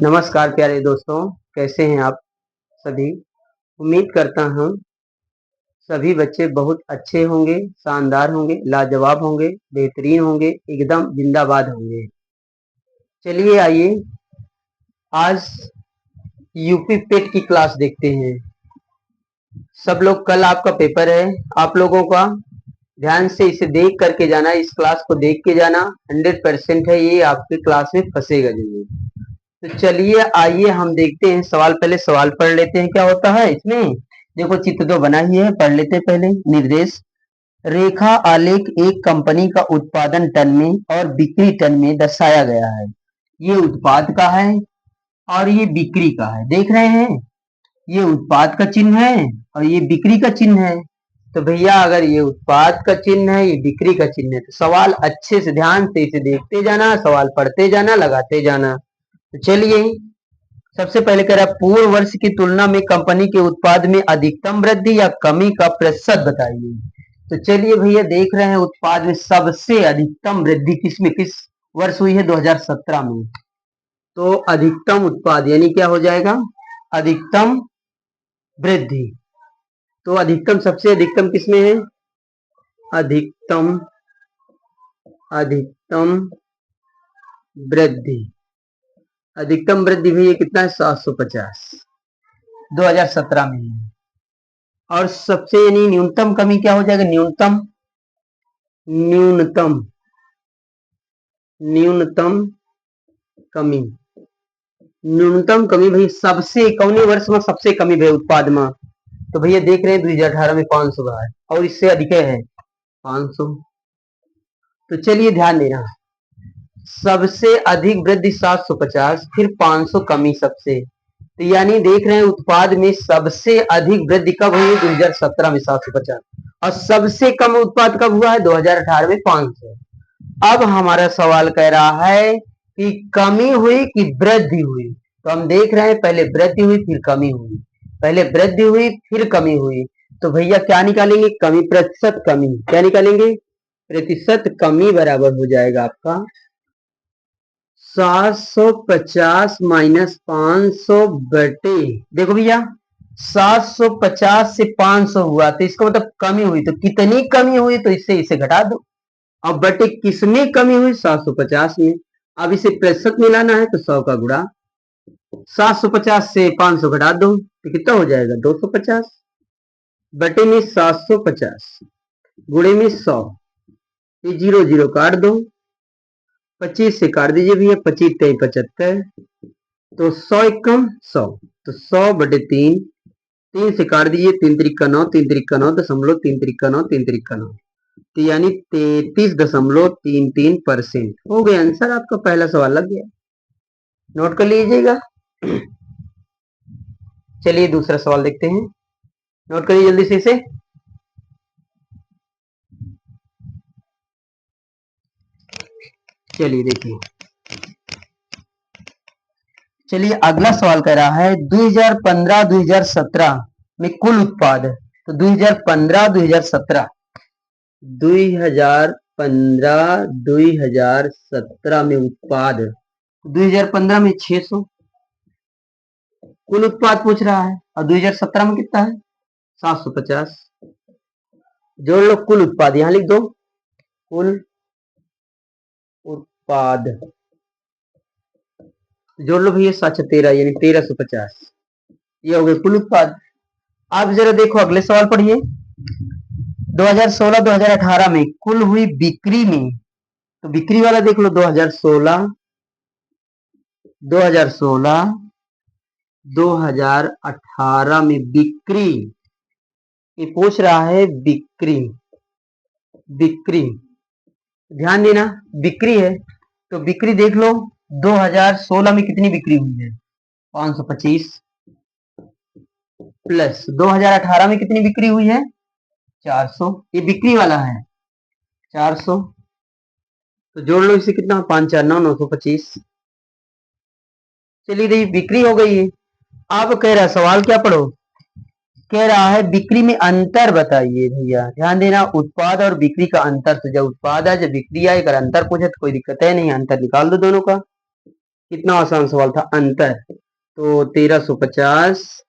नमस्कार प्यारे दोस्तों, कैसे हैं आप सभी? उम्मीद करता हूँ सभी बच्चे बहुत अच्छे होंगे, शानदार होंगे, लाजवाब होंगे, बेहतरीन होंगे, एकदम जिंदाबाद होंगे। चलिए आइए आज यूपी पेट की क्लास देखते हैं। सब लोग कल आपका पेपर है, आप लोगों का ध्यान से इसे देख करके जाना, इस क्लास को देख के जाना। 100% है ये आपकी क्लास में फंसेगा जरूर। तो चलिए आइए हम देखते हैं सवाल। पहले सवाल पढ़ लेते हैं क्या होता है इसमें। देखो चित्र तो बना ही है, पढ़ लेते हैं पहले। निर्देश रेखा आलेख एक कंपनी का उत्पादन टन में और बिक्री टन में दर्शाया गया है। ये उत्पाद का है और ये बिक्री का है, देख रहे हैं। ये उत्पाद का चिन्ह है और ये बिक्री का चिन्ह है। तो भैया अगर ये उत्पाद का चिन्ह है, ये बिक्री का चिन्ह है, तो सवाल अच्छे से ध्यान से इसे देखते जाना, सवाल पढ़ते जाना, लगाते जाना। तो चलिए सबसे पहले कह रहा है पूर्व वर्ष की तुलना में कंपनी के उत्पाद में अधिकतम वृद्धि या कमी का प्रतिशत बताइए। तो चलिए भैया देख रहे हैं उत्पाद में सबसे अधिकतम वृद्धि किसमें, किस वर्ष हुई है? 2017 में। तो अधिकतम उत्पाद यानी क्या हो जाएगा? अधिकतम वृद्धि। तो अधिकतम, सबसे अधिकतम किसमें है? अधिकतम अधिकतम वृद्धि। अधिकतम वृद्धि भैया कितना है? 750 2017 में है। और सबसे यानी न्यूनतम कमी क्या हो जाएगा? न्यूनतम न्यूनतम न्यूनतम कमी। न्यूनतम कमी भाई सबसे कौने वर्ष में सबसे कमी भाई उत्पाद में? तो भैया देख रहे हैं 2018 में 500 का है और इससे अधिक है 500। तो चलिए ध्यान देना, सबसे अधिक वृद्धि 750, फिर 500 कमी सबसे। तो यानी देख रहे हैं उत्पाद में सबसे अधिक वृद्धि कब हुई? 2017 में 750। और सबसे कम उत्पाद कब हुआ है? 2018 में 500। अब हमारा सवाल कह रहा है कि कमी हुई कि वृद्धि हुई। तो हम देख रहे हैं पहले वृद्धि हुई फिर कमी हुई, पहले वृद्धि हुई फिर कमी हुई। तो भैया क्या निकालेंगे? कमी, प्रतिशत कमी। क्या निकालेंगे? प्रतिशत कमी बराबर हो जाएगा आपका 750 माइनस 500 बटे, देखो भैया 750 से 500 हुआ तो इसका मतलब कमी हुई। तो कितनी कमी हुई? तो इससे इसे घटा दो। अब बटे किसमें कमी हुई? 750 में। अब इसे प्रतिशत में लाना है तो 100 का गुणा। 750 से 500 घटा दो तो कितना हो जाएगा? 250 बटे में 750 गुणे में 100। ये 0 0 काट दो, 25 से काट दीजिए भैया, 25 3 75। तो 100 एकम 100, तो 100 बटे 3, 3 से काट दीजिए, 3 त्रिका 9, 3 त्रिका 9 दशमलव, 3 त्रिका 9, 3 त्रिका 9, तो यानी 33.33% हो गया आंसर। आपका पहला सवाल लग गया, नोट कर लीजिएगा। चलिए दूसरा सवाल देखते हैं, नोट करिए जल्दी से इसे। चलिए देखिए, चलिए अगला सवाल कह रहा है 2015-2017 में कुल उत्पाद। तो 2015-2017, 2015-2017 में उत्पाद, 2015 में 600 कुल उत्पाद पूछ रहा है और 2017 में कितना है? 750। जोड़ लो कुल उत्पाद, यहां लिख दो कुल उत्पाद। जोड़ लो भैया 713 यानी 1350, ये हो गए कुल उत्पाद। आप जरा देखो अगले सवाल पढ़िए। 2016-2018 में कुल हुई बिक्री में, तो बिक्री वाला देख लो 2016, 2018 में बिक्री, ये पूछ रहा है बिक्री। बिक्री ध्यान देना, बिक्री है तो बिक्री देख लो 2016 में कितनी बिक्री हुई है? 525 प्लस 2018 में कितनी बिक्री हुई है? 400। ये बिक्री वाला है 400, तो जोड़ लो इसे, कितना? 5 4 9 925। चलिए देखिए बिक्री हो गई है। अब कह रहा सवाल क्या पढ़ो, कह रहा है बिक्री में अंतर बताइए। भैया ध्यान देना, उत्पाद और बिक्री का अंतर। तो जब उत्पाद है, जब बिक्री है, अगर अंतर पूछे तो कोई दिक्कत है नहीं, अंतर निकाल दो दोनों का। कितना आसान सवाल था, अंतर। तो 1350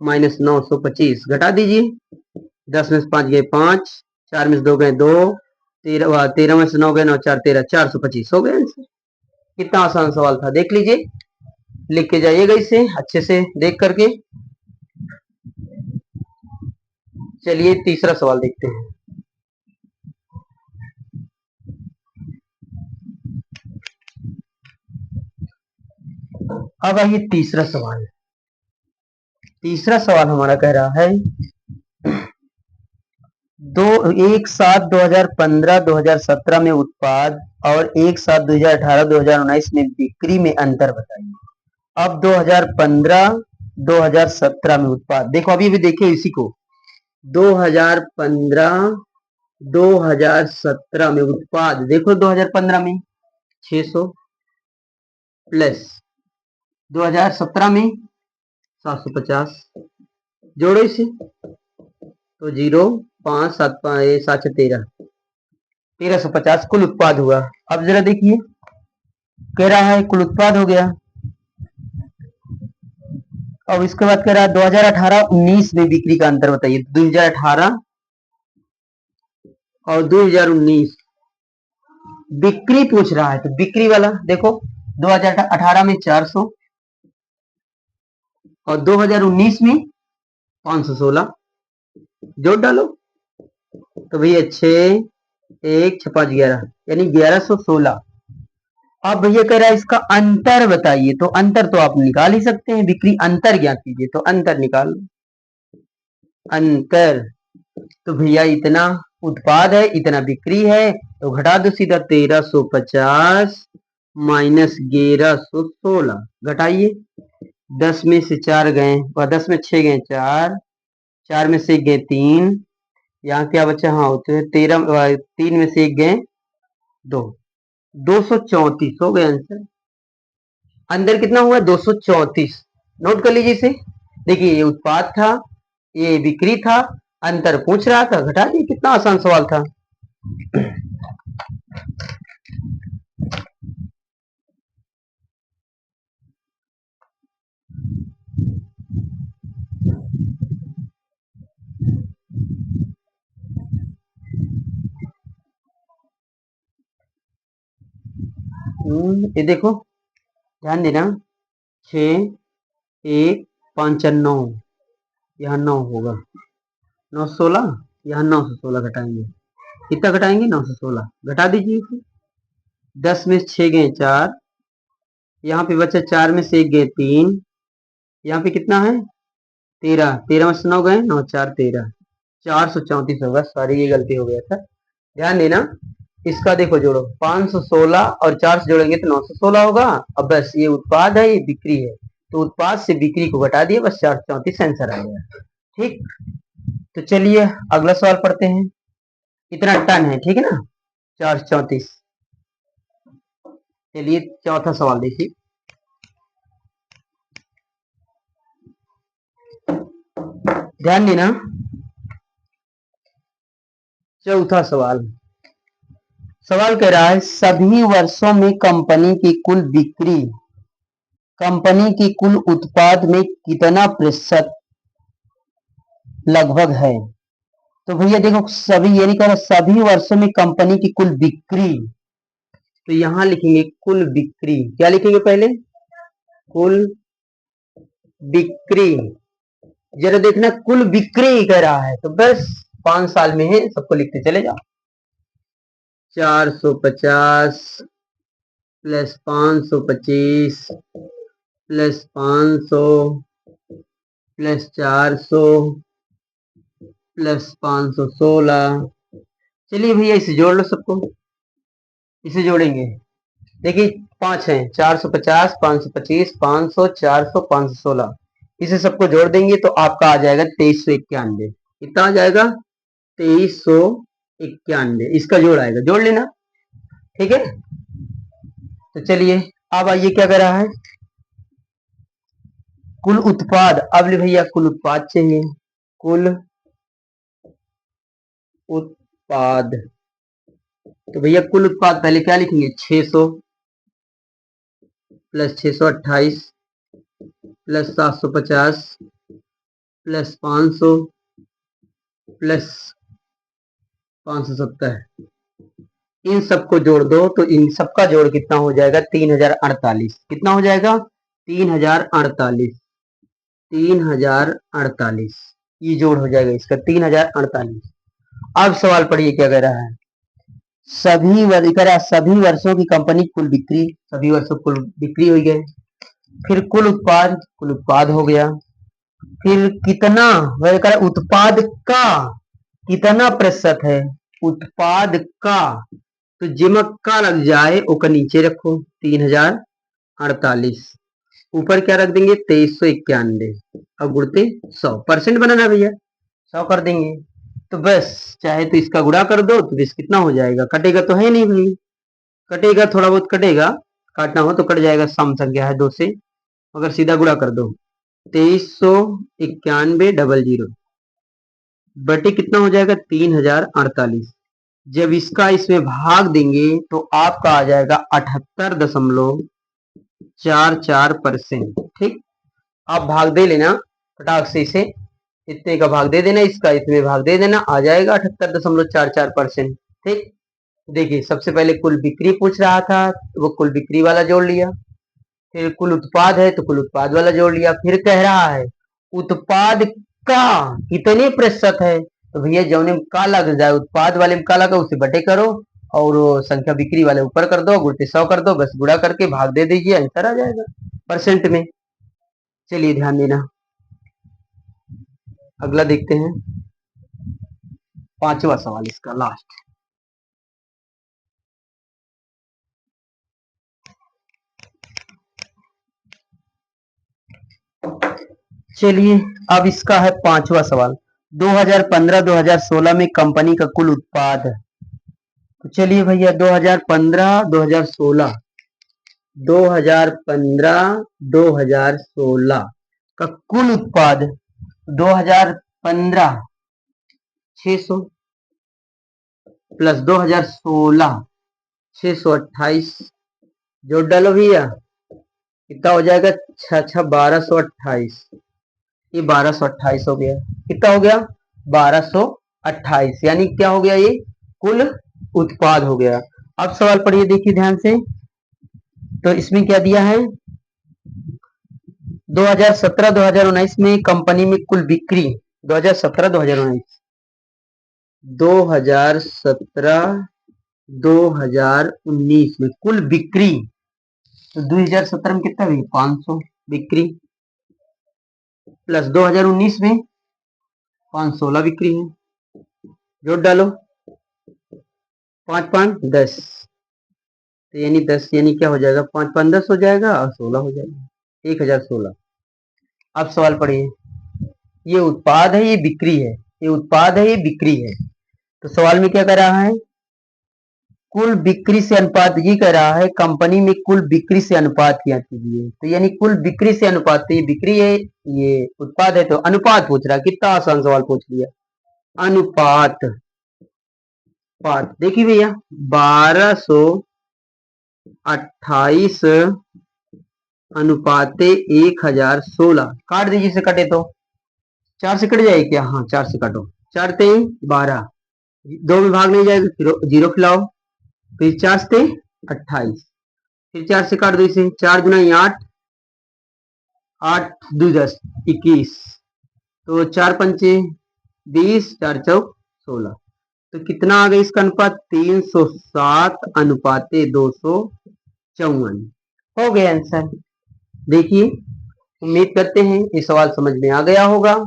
माइनस 925 घटा दीजिए। 10 में से 5 गए 5, 4 में से 2 गए 2, 13 में से 9 गए 9, 4 13, 425 हो गया आंसर। कितना आसान सवाल था, देख लीजिए, लिख के जाइएगा इसे अच्छे से देख करके। चलिए तीसरा सवाल देखते हैं। अब आइए तीसरा सवाल। तीसरा सवाल हमारा कह रहा है दो एक साथ 2015-2017 में उत्पाद और एक साथ 2018-2019 में बिक्री में अंतर बताइए। अब 2015-2017 में उत्पाद, देखो अभी भी देखिए इसी को, 2015-2017 में उत्पाद, देखो 2015 में 600 प्लस 2017 में 750, जोड़ो इसे तो 0 5 7 5 7 13, 1350 कुल उत्पाद हुआ। अब जरा देखिए, कह रहा है कुल उत्पाद हो गया। अब इसके बाद कह रहा है 2018-19 में बिक्री का अंतर बताइए। 2018 और 2019 बिक्री पूछ रहा है, तो बिक्री वाला देखो 2018 में 400 और 2019 में 516, जोड़ डालो तो भैया 6 1 6 5 11 यानी 1116। अब भैया कह रहा है इसका अंतर बताइए, तो अंतर तो आप निकाल ही सकते हैं, बिक्री अंतर ज्ञात कीजिए, तो अंतर निकाल, अंतर तो भैया इतना उत्पाद है इतना बिक्री है, तो घटा दो सीधा 1350 माइनस 1116, घटाइए। 10 में से 4 गए और 10 में 6 गए 4, 4 में से 1 गए 3, यहाँ क्या बचा, हाँ होते हैं 13, 3 में से 1 गए 2, 234 हो गया आंसर। अंदर कितना हुआ 234, नोट कर लीजिए इसे। देखिए ये उत्पाद था, ये बिक्री था, अंतर पूछ रहा था, घटा दिए, कितना आसान सवाल था। ये देखो ध्यान देना, 6 1 5 4 9, यहाँ 9 होगा, 9 16, यहाँ 9 से 16 घटाएंगे, कितना घटाएंगे 9 से 16, घटा दीजिए इसे। 10 में 6 गए 4, यहाँ पे बचा 4 में से 1 गए 3, यहाँ पे कितना है 13, 13 में से 9 गए 9 4 13, 434 होगा, सॉरी ये गलती हो गया था, ध्यान देना। इसका देखो जोड़ो 516 और 4 से जोड़ेंगे तो 916 होगा। अब बस ये उत्पाद है ये बिक्री है, तो उत्पाद से बिक्री को घटा दिए, बस 434 आंसर आ गया। ठीक, तो चलिए अगला सवाल पढ़ते हैं। इतना टन है, ठीक है ना, 434। चलिए चौथा सवाल देखिए। ध्यान देना, चौथा सवाल, सवाल कह रहा है सभी वर्षों में कंपनी की कुल बिक्री कंपनी की कुल उत्पाद में कितना प्रतिशत लगभग है। तो भैया देखो सभी, ये नहीं कह रहा सभी वर्षों में कंपनी की कुल बिक्री, तो यहां लिखेंगे कुल बिक्री, क्या लिखेंगे पहले, कुल बिक्री। जरा देखना कुल बिक्री कह रहा है, तो बस 5 साल में है, सबको लिखते चले जाओ। 450 प्लस 525 प्लस 500 प्लस 400 प्लस 516। चलिए भैया इसे जोड़ लो सबको, इसे जोड़ेंगे, देखिए 5 है, 450 525 500 400 516, इसे सबको जोड़ देंगे तो आपका आ जाएगा 2391। कितना आ जाएगा 2391, इसका जोड़ आएगा, जोड़ लेना, ठीक है। तो चलिए अब आइए क्या कर रहा है, कुल उत्पाद। अब ले भैया कुल उत्पाद चाहिए, कुल उत्पाद, तो भैया कुल उत्पाद पहले क्या लिखेंगे 600 प्लस 628 प्लस 750 प्लस 500 प्लस 570। इन सबको जोड़ दो तो इन सबका जोड़ कितना हो जाएगा? 3048। कितना हो जाएगा? 3048। 3048 ये जोड़ हो जाएगा इसका 3048। अब सवाल पढ़िए क्या कह रहा है। सभी वर्षों की कंपनी कुल बिक्री, सभी वर्षों कुल बिक्री हो गए। फिर कुल उत्पाद हो गया। फिर कितना उत्पाद का कितना प्रतिशत है? उत्पाद का तो जिमक का लग जाए ओका नीचे रखो 3048, ऊपर क्या रख देंगे? 2391। अब गुड़ते 100% बनाना भैया, 100 कर देंगे तो बस। चाहे तो इसका गुणा कर दो तो बस कितना हो जाएगा? कटेगा तो है नहीं भाई, कटेगा थोड़ा बहुत कटेगा, काटना हो तो कट जाएगा, सम संख्या है 2 से, मगर सीधा गुणा कर दो। 2391 बटे कितना हो जाएगा? 3048। जब इसका इसमें भाग देंगे तो आपका आ जाएगा 78.44%। ठीक, आप भाग दे लेना फटाक से, इसे इतने का भाग दे देना, इसका इसमें भाग दे देना, आ जाएगा 78.44%। ठीक, देखिए सबसे पहले कुल बिक्री पूछ रहा था तो वो कुल बिक्री वाला जोड़ लिया। फिर कुल उत्पाद है तो कुल उत्पाद वाला जोड़ लिया। फिर कह रहा है उत्पाद का कितने प्रतिशत है, तो भैया जौने में का लग जाए, उत्पाद वाले में का लगा उसे बटे करो और संख्या बिक्री वाले ऊपर कर दो, गुणित 100 कर दो, बस गुणा करके भाग दे दीजिए, आंसर आ जाएगा परसेंट में। चलिए ध्यान देना, अगला देखते हैं, 5वां सवाल इसका लास्ट। चलिए अब इसका है 5वां सवाल। 2015-2016 में कंपनी का कुल उत्पाद, तो चलिए भैया 2015-2016, 2015-2016 का कुल उत्पाद 2015 600 प्लस 2016 628 जोड़ डालो भैया, कितना हो जाएगा? 1228। ये 1228 हो गया। कितना हो गया? 1228, यानी क्या हो गया? ये कुल उत्पाद हो गया। अब सवाल पढ़िए, देखिए ध्यान से, तो इसमें क्या दिया है? 2017-2019 में कंपनी में कुल बिक्री, 2017-2019, 2017-2019 में कुल बिक्री, तो 2017 में कितना हुई? 500 बिक्री, प्लस 2019 में 516 बिक्री है, जोड़ डालो, 5 5 10, तो यानी 10, यानी क्या हो जाएगा? 5 5 10 हो जाएगा और 16 हो जाएगा, 1016। अब सवाल पढ़िए, ये उत्पाद है ये बिक्री है, ये उत्पाद है ये बिक्री है, तो सवाल में क्या कर रहा है? कुल बिक्री से अनुपात, ये कह रहा है कंपनी में कुल बिक्री से अनुपात क्या कीजिए, तो यानी कुल बिक्री से अनुपात, तो ये बिक्री है ये उत्पाद है, तो अनुपात पूछ रहा है। कितना आसान सवाल पूछ लिया, अनुपात। पात देखिए भैया, 1228 अनुपाते 1016, काट दीजिए, से कटे तो 4 से कट जाएगी क्या? हाँ 4 से काटो, 4 3 12, 2 में भाग नहीं जाएगा, फिर 0 खिलाओ, फिर 4 से 28, फिर 4 से काट दो इसे, 4 गुना 8, 8 2 10 21, तो 4 पंचे 20, 4 चौक 16, तो कितना आ गया इसका अनुपात? 307 अनुपाते 254 हो गया आंसर। देखिए, उम्मीद करते हैं ये सवाल समझ में आ गया होगा।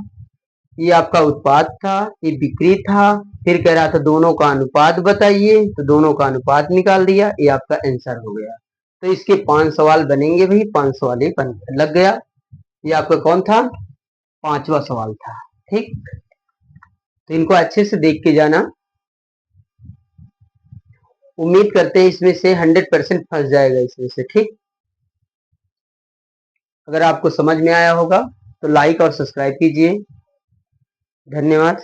ये आपका उत्पाद था, ये बिक्री था, फिर कह रहा था दोनों का अनुपात बताइए, तो दोनों का अनुपात निकाल दिया, ये आपका आंसर हो गया। तो इसके 5 सवाल बनेंगे भाई, 5 सवाल ही लग गया। ये आपका कौन था? 5वां सवाल था। ठीक, तो इनको अच्छे से देख के जाना। उम्मीद करते हैं इसमें से 100% फंस जाएगा इसमें से। ठीक, अगर आपको समझ में आया होगा तो लाइक और सब्सक्राइब कीजिए। धन्यवाद।